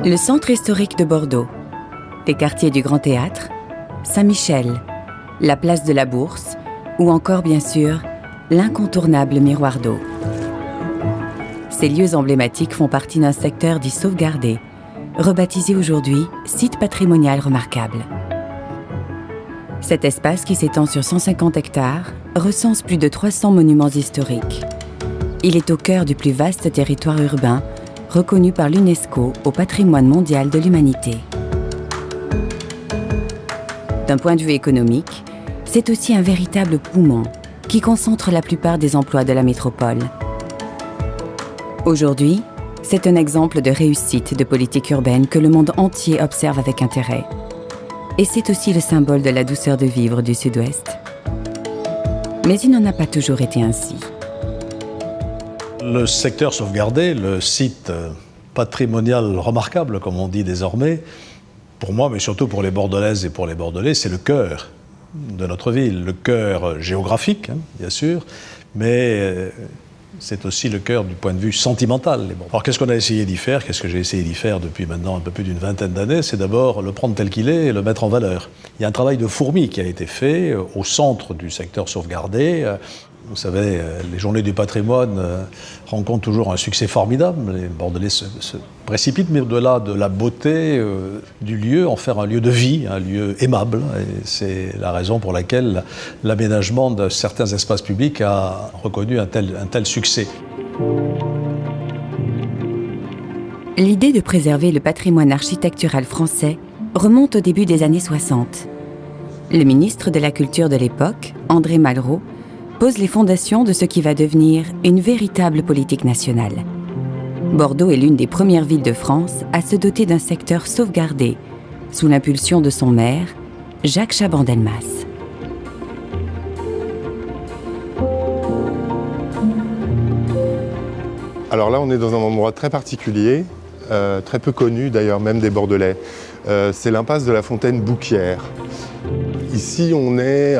Le centre historique de Bordeaux, les quartiers du Grand Théâtre, Saint-Michel, la place de la Bourse ou encore, bien sûr, l'incontournable miroir d'eau. Ces lieux emblématiques font partie d'un secteur dit sauvegardé, rebaptisé aujourd'hui site patrimonial remarquable. Cet espace, qui s'étend sur 150 hectares, recense plus de 300 monuments historiques. Il est au cœur du plus vaste territoire urbain, reconnu par l'UNESCO au patrimoine mondial de l'humanité. D'un point de vue économique, c'est aussi un véritable poumon qui concentre la plupart des emplois de la métropole. Aujourd'hui, c'est un exemple de réussite de politique urbaine que le monde entier observe avec intérêt. Et c'est aussi le symbole de la douceur de vivre du Sud-Ouest. Mais il n'en a pas toujours été ainsi. Le secteur sauvegardé, le site patrimonial remarquable, comme on dit désormais, pour moi, mais surtout pour les Bordelaises et pour les Bordelais, c'est le cœur de notre ville. Le cœur géographique, bien sûr, mais c'est aussi le cœur du point de vue sentimental. Alors qu'est-ce qu'on a essayé d'y faire? Qu'est-ce que j'ai essayé d'y faire depuis maintenant un peu plus d'une vingtaine d'années? C'est d'abord le prendre tel qu'il est et le mettre en valeur. Il y a un travail de fourmi qui a été fait au centre du secteur sauvegardé. Vous savez, les journées du patrimoine rencontrent toujours un succès formidable. Les Bordelais se précipitent, mais au-delà de la beauté du lieu, en faire un lieu de vie, un lieu aimable. Et c'est la raison pour laquelle l'aménagement de certains espaces publics a reconnu un tel succès. L'idée de préserver le patrimoine architectural français remonte au début des années 60. Le ministre de la Culture de l'époque, André Malraux, pose les fondations de ce qui va devenir une véritable politique nationale. Bordeaux est l'une des premières villes de France à se doter d'un secteur sauvegardé, sous l'impulsion de son maire, Jacques Chaban-Delmas. Alors là, on est dans un endroit très particulier, très peu connu d'ailleurs, même des Bordelais. C'est l'impasse de la Fontaine-Bouquière. Ici, on est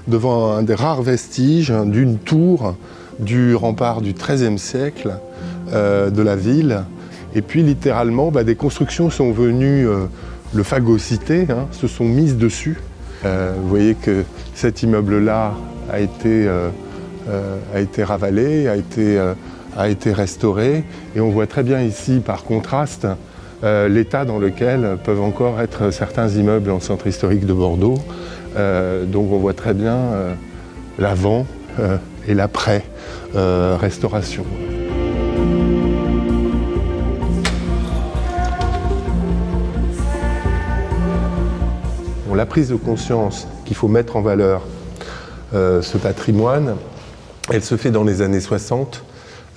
devant un des rares vestiges d'une tour du rempart du XIIIe siècle de la ville. Et puis, littéralement, des constructions sont venues le phagocyter, se sont mises dessus. Vous voyez que cet immeuble-là a été ravalé, a été restauré. Et on voit très bien ici, par contraste, l'état dans lequel peuvent encore être certains immeubles en centre historique de Bordeaux. Donc on voit très bien l'avant et l'après restauration. Bon, la prise de conscience qu'il faut mettre en valeur ce patrimoine, elle se fait dans les années 60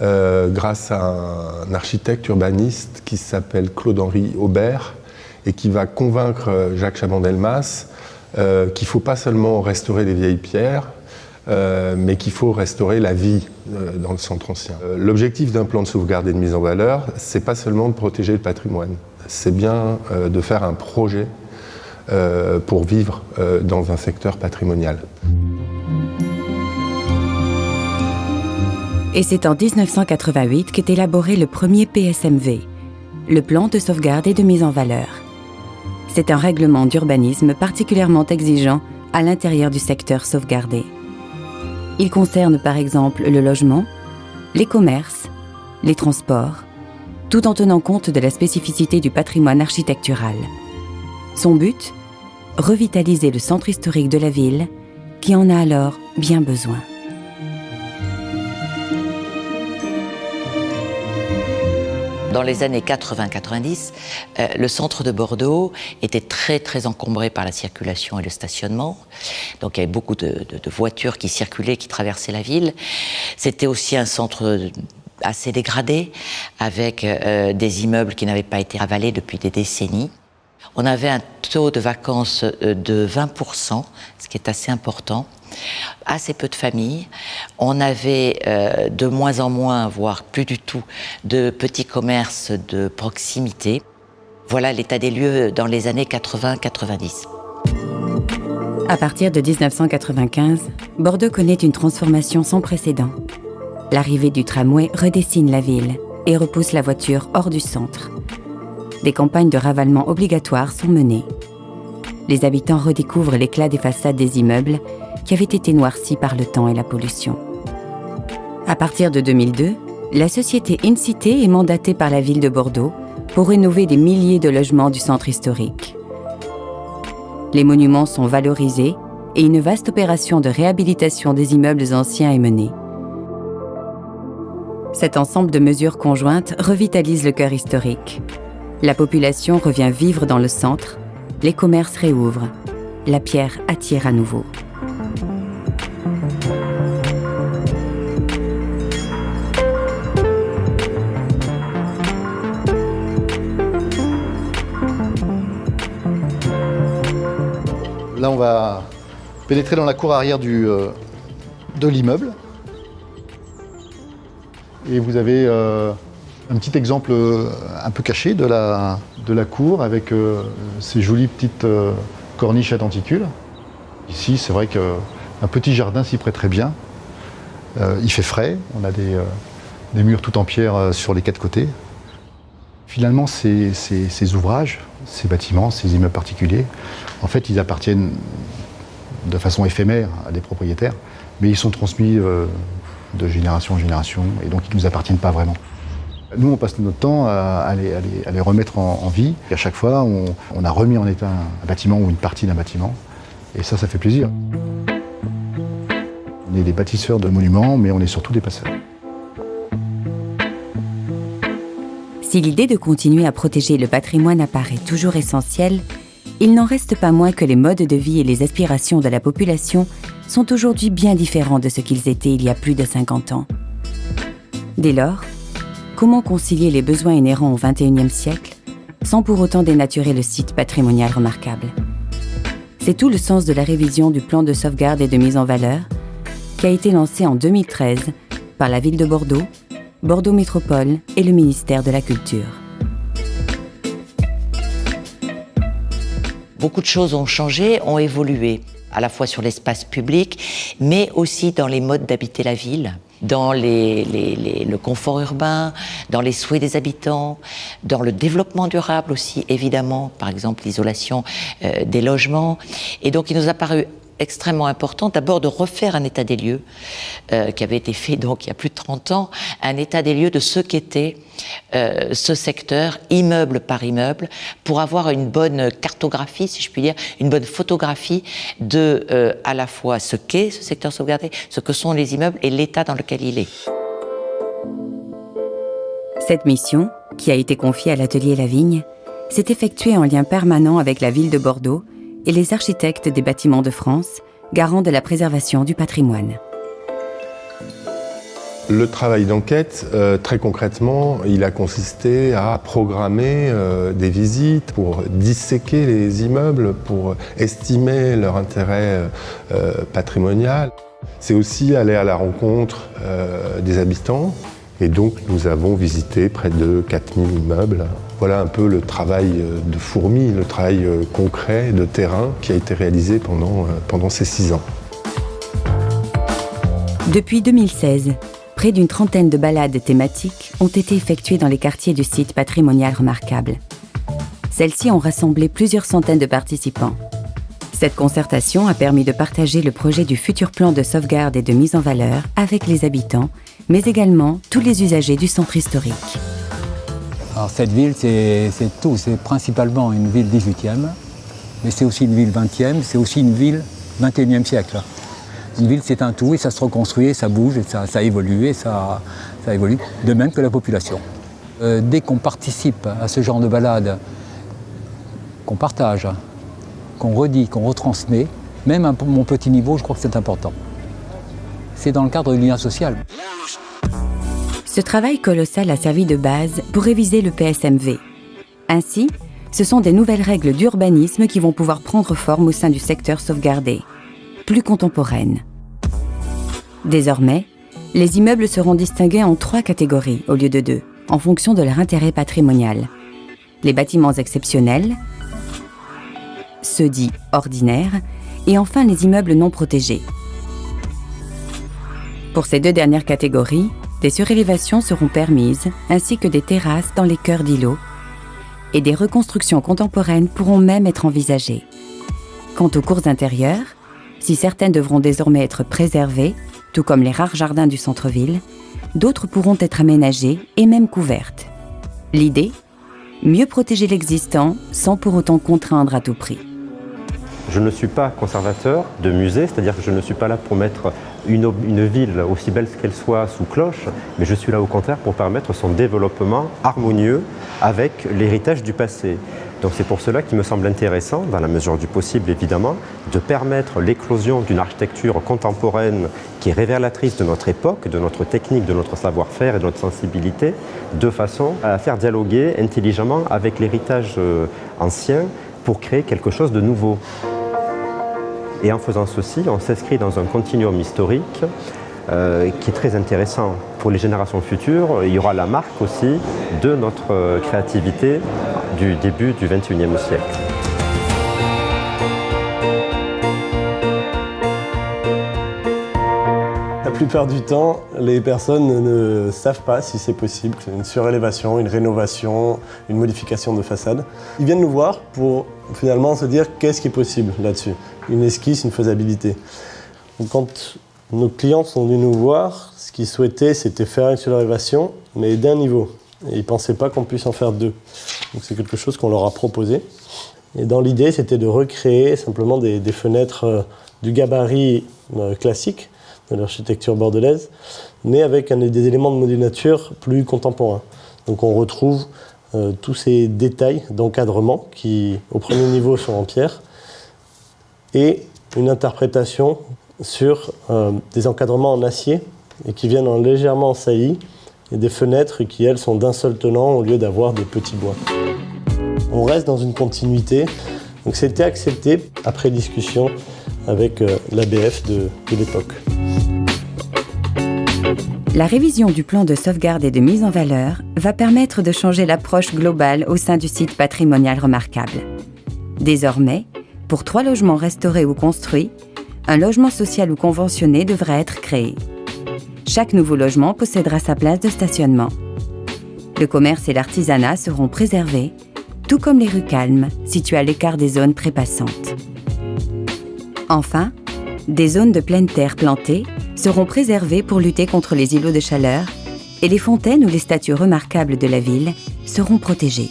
grâce à un architecte urbaniste qui s'appelle Claude-Henri Aubert et qui va convaincre Jacques Chaban-Delmas qu'il ne faut pas seulement restaurer les vieilles pierres, mais qu'il faut restaurer la vie dans le centre ancien. L'objectif d'un plan de sauvegarde et de mise en valeur, c'est pas seulement de protéger le patrimoine, c'est bien de faire un projet pour vivre dans un secteur patrimonial. Et c'est en 1988 qu'est élaboré le premier PSMV, le plan de sauvegarde et de mise en valeur. C'est un règlement d'urbanisme particulièrement exigeant à l'intérieur du secteur sauvegardé. Il concerne par exemple le logement, les commerces, les transports, tout en tenant compte de la spécificité du patrimoine architectural. Son but ? Revitaliser le centre historique de la ville, qui en a alors bien besoin. Dans les années 80-90, le centre de Bordeaux était très encombré par la circulation et le stationnement. Donc il y avait beaucoup de voitures qui circulaient, qui traversaient la ville. C'était aussi un centre assez dégradé, avec des immeubles qui n'avaient pas été avalés depuis des décennies. On avait un taux de vacances de 20%, ce qui est assez important. Assez peu de familles. On avait de moins en moins, voire plus du tout, de petits commerces de proximité. Voilà l'état des lieux dans les années 80-90. À partir de 1995, Bordeaux connaît une transformation sans précédent. L'arrivée du tramway redessine la ville et repousse la voiture hors du centre. des campagnes de ravalement obligatoires sont menées. Les habitants redécouvrent l'éclat des façades des immeubles qui avaient été noircis par le temps et la pollution. À partir de 2002, la société Incité est mandatée par la ville de Bordeaux pour rénover des milliers de logements du centre historique. Les monuments sont valorisés et une vaste opération de réhabilitation des immeubles anciens est menée. Cet ensemble de mesures conjointes revitalise le cœur historique. La population revient vivre dans le centre, les commerces réouvrent, la pierre attire à nouveau. Là, on va pénétrer dans la cour arrière de l'immeuble. Et vous avez un petit exemple un peu caché de la cour avec ces jolies petites corniches à tentacules. Ici, c'est vrai qu'un petit jardin s'y prête très bien. Il fait frais, on a des murs tout en pierre sur les 4 côtés. Finalement, ces ouvrages, ces bâtiments, ces immeubles particuliers, en fait, ils appartiennent de façon éphémère à des propriétaires, mais ils sont transmis de génération en génération, et donc ils ne nous appartiennent pas vraiment. Nous, on passe notre temps à les remettre en vie. Et à chaque fois, on a remis en état un bâtiment ou une partie d'un bâtiment, et ça fait plaisir. On est des bâtisseurs de monuments, mais on est surtout des passeurs. Si l'idée de continuer à protéger le patrimoine apparaît toujours essentielle, il n'en reste pas moins que les modes de vie et les aspirations de la population sont aujourd'hui bien différents de ce qu'ils étaient il y a plus de 50 ans. Dès lors, comment concilier les besoins inhérents au XXIe siècle sans pour autant dénaturer le site patrimonial remarquable ? C'est tout le sens de la révision du plan de sauvegarde et de mise en valeur qui a été lancé en 2013 par la ville de Bordeaux, Bordeaux Métropole et le ministère de la Culture. Beaucoup de choses ont changé, ont évolué, à la fois sur l'espace public, mais aussi dans les modes d'habiter la ville, dans le confort urbain, dans les souhaits des habitants, dans le développement durable aussi, évidemment, par exemple l'isolation des logements. Et donc il nous a paru extrêmement important d'abord de refaire un état des lieux qui avait été fait donc il y a plus de 30 ans, un état des lieux de ce qu'était ce secteur, immeuble par immeuble, pour avoir une bonne cartographie, si je puis dire, une bonne photographie de à la fois ce qu'est ce secteur sauvegardé, ce que sont les immeubles et l'état dans lequel il est. Cette mission, qui a été confiée à l'atelier La Vigne, s'est effectuée en lien permanent avec la ville de Bordeaux et les architectes des bâtiments de France, garants de la préservation du patrimoine. Le travail d'enquête, très concrètement, il a consisté à programmer des visites pour disséquer les immeubles, pour estimer leur intérêt patrimonial. C'est aussi aller à la rencontre des habitants. Et donc, nous avons visité près de 4000 immeubles. Voilà un peu le travail de fourmi, le travail concret de terrain qui a été réalisé pendant ces 6 ans. Depuis 2016, près d'une trentaine de balades thématiques ont été effectuées dans les quartiers du site patrimonial remarquable. Celles-ci ont rassemblé plusieurs centaines de participants. Cette concertation a permis de partager le projet du futur plan de sauvegarde et de mise en valeur avec les habitants, mais également tous les usagers du centre historique. Alors cette ville, c'est tout. C'est principalement une ville 18e, mais c'est aussi une ville 20e, c'est aussi une ville 21e siècle. Une ville, c'est un tout, et ça se reconstruit, et ça bouge, et ça évolue, et ça évolue, de même que la population. Dès qu'on participe à ce genre de balade, qu'on partage, qu'on redit, qu'on retransmet, même à mon petit niveau, je crois que c'est important. C'est dans le cadre du lien social. Ce travail colossal a servi de base pour réviser le PSMV. Ainsi, ce sont des nouvelles règles d'urbanisme qui vont pouvoir prendre forme au sein du secteur sauvegardé, plus contemporaines. Désormais, les immeubles seront distingués en 3 catégories au lieu de 2, en fonction de leur intérêt patrimonial. Les bâtiments exceptionnels, ceux dits ordinaires, et enfin les immeubles non protégés. Pour ces 2 dernières catégories, des surélévations seront permises, ainsi que des terrasses dans les cœurs d'îlots, et des reconstructions contemporaines pourront même être envisagées. Quant aux cours intérieures, si certaines devront désormais être préservées, tout comme les rares jardins du centre-ville, d'autres pourront être aménagées et même couvertes. L'idée ? Mieux protéger l'existant sans pour autant contraindre à tout prix. Je ne suis pas conservateur de musée, c'est-à-dire que je ne suis pas là pour mettre une ville, aussi belle qu'elle soit, sous cloche, mais je suis là au contraire pour permettre son développement harmonieux avec l'héritage du passé. Donc c'est pour cela qu'il me semble intéressant, dans la mesure du possible évidemment, de permettre l'éclosion d'une architecture contemporaine qui est révélatrice de notre époque, de notre technique, de notre savoir-faire et de notre sensibilité, de façon à faire dialoguer intelligemment avec l'héritage ancien pour créer quelque chose de nouveau. Et en faisant ceci, on s'inscrit dans un continuum historique qui est très intéressant. Pour les générations futures, il y aura la marque aussi de notre créativité du début du XXIe siècle. La plupart du temps, les personnes ne savent pas si c'est possible, une surélévation, une rénovation, une modification de façade. Ils viennent nous voir pour finalement se dire qu'est-ce qui est possible là-dessus, une esquisse, une faisabilité. Donc, quand nos clients sont venus nous voir, ce qu'ils souhaitaient, c'était faire une surélévation, mais d'un niveau. Et ils ne pensaient pas qu'on puisse en faire deux. Donc c'est quelque chose qu'on leur a proposé. Et dans l'idée, c'était de recréer simplement des fenêtres du gabarit classique de l'architecture bordelaise, mais avec des éléments de modulature plus contemporains. Donc on retrouve tous ces détails d'encadrement qui, au premier niveau, sont en pierre, et une interprétation sur des encadrements en acier et qui viennent légèrement en saillie, et des fenêtres qui, elles, sont d'un seul tenant au lieu d'avoir des petits bois. On reste dans une continuité. Donc c'était accepté après discussion avec l'ABF de l'époque. La révision du plan de sauvegarde et de mise en valeur va permettre de changer l'approche globale au sein du site patrimonial remarquable. Désormais, pour 3 logements restaurés ou construits, un logement social ou conventionné devra être créé. Chaque nouveau logement possédera sa place de stationnement. Le commerce et l'artisanat seront préservés, tout comme les rues calmes, situées à l'écart des zones trépassantes. Enfin, des zones de pleine terre plantées seront préservées pour lutter contre les îlots de chaleur et les fontaines ou les statues remarquables de la ville seront protégées.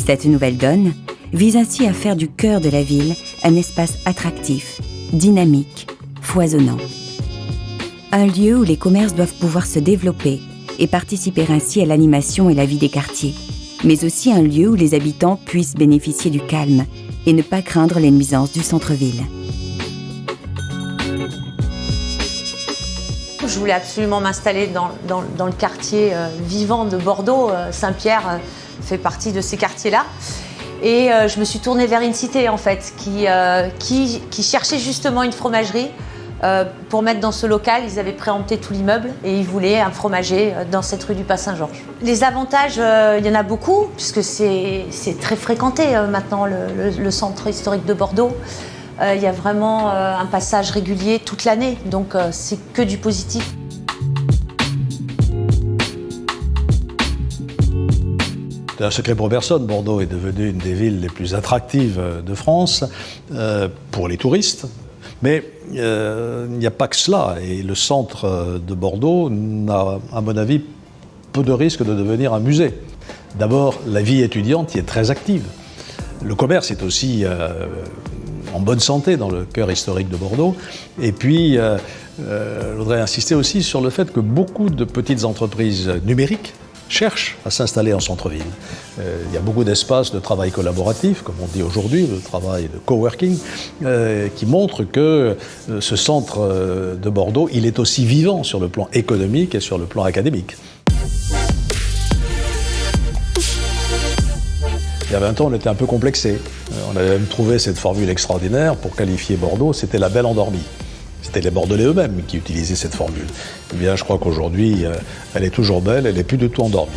Cette nouvelle donne vise ainsi à faire du cœur de la ville un espace attractif, dynamique, foisonnant. Un lieu où les commerces doivent pouvoir se développer et participer ainsi à l'animation et la vie des quartiers, mais aussi un lieu où les habitants puissent bénéficier du calme et ne pas craindre les nuisances du centre-ville. Je voulais absolument m'installer dans le quartier vivant de Bordeaux. Saint-Pierre fait partie de ces quartiers-là. Et je me suis tournée vers Incité, en fait, qui cherchait justement une fromagerie pour mettre dans ce local. Ils avaient préempté tout l'immeuble et ils voulaient un fromager dans cette rue du Pas-Saint-Georges. Les avantages, il y en a beaucoup, puisque c'est très fréquenté maintenant, le centre historique de Bordeaux. Il y a vraiment un passage régulier toute l'année, donc c'est que du positif. C'est un secret pour personne, Bordeaux est devenu une des villes les plus attractives de France pour les touristes. Mais il n'y a pas que cela, et le centre de Bordeaux n'a, à mon avis, peu de risque de devenir un musée. D'abord, la vie étudiante y est très active. Le commerce est aussi en bonne santé dans le cœur historique de Bordeaux. Et puis, je voudrais insister aussi sur le fait que beaucoup de petites entreprises numériques cherchent à s'installer en centre-ville. Il y a beaucoup d'espaces de travail collaboratif, comme on dit aujourd'hui, le travail de coworking, qui montre que ce centre de Bordeaux, il est aussi vivant sur le plan économique et sur le plan académique. Il y a 20 ans, on était un peu complexé. On avait même trouvé cette formule extraordinaire pour qualifier Bordeaux, c'était la belle endormie. C'était les Bordelais eux-mêmes qui utilisaient cette formule. Eh bien, je crois qu'aujourd'hui, elle est toujours belle, elle n'est plus du tout endormie.